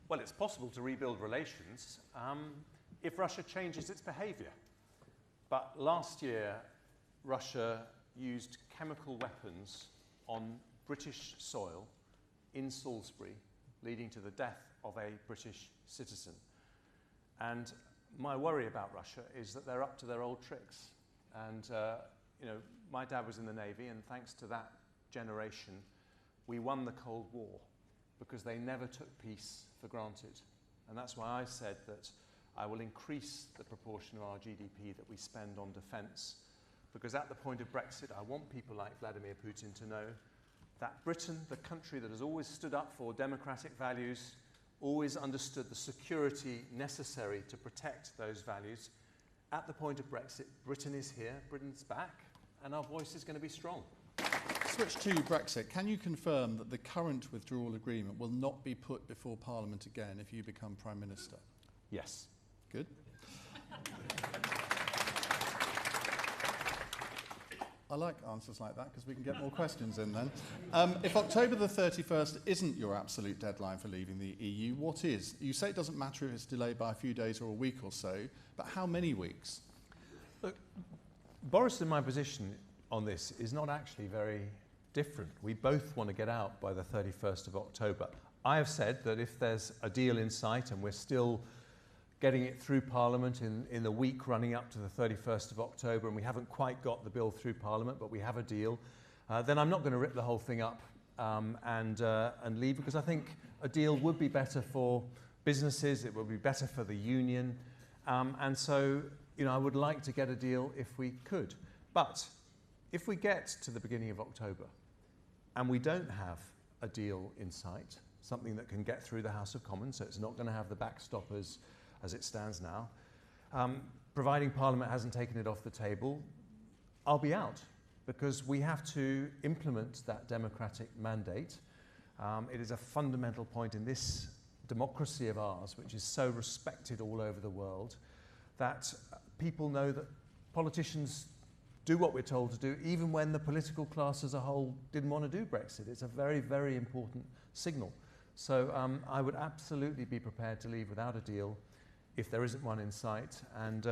Well, it's possible to rebuild relations if Russia changes its behaviour. But last year, Russia used chemical weapons on British soil in Salisbury, leading to the death of a British citizen. And my worry about Russia is that they're up to their old tricks. And you know, my dad was in the Navy, and thanks to that generation, we won the Cold War because they never took peace for granted. And that's why I said that I will increase the proportion of our GDP that we spend on defence, because at the point of Brexit, I want people like Vladimir Putin to know that Britain, the country that has always stood up for democratic values, always understood the security necessary to protect those values, at the point of Brexit, Britain is here, Britain's back, and our voice is going to be strong. Switch to Brexit. Can you confirm that the current withdrawal agreement will not be put before Parliament again if you become Prime Minister? Yes. Good. I like answers like that because we can get more questions in then. If October the 31st isn't your absolute deadline for leaving the EU, what is? You say it doesn't matter if it's delayed by a few days or a week or so, but how many weeks? Look, Boris and my position on this is not actually very different. We both want to get out by the 31st of October. I have said that if there's a deal in sight and we're still getting it through Parliament in the week running up to the 31st of October and we haven't quite got the bill through Parliament, but we have a deal, then I'm not going to rip the whole thing up and leave, because I think a deal would be better for businesses, it would be better for the union, and so you know, I would like to get a deal if we could. But if we get to the beginning of October and we don't have a deal in sight, something that can get through the House of Commons, so it's not going to have the backstop as it stands now, providing Parliament hasn't taken it off the table, I'll be out, because we have to implement that democratic mandate. It is a fundamental point in this democracy of ours, which is so respected all over the world, that people know that politicians do what we're told to do, even when the political class as a whole didn't want to do Brexit. It's a very, very important signal. So I would absolutely be prepared to leave without a deal if there isn't one in sight, and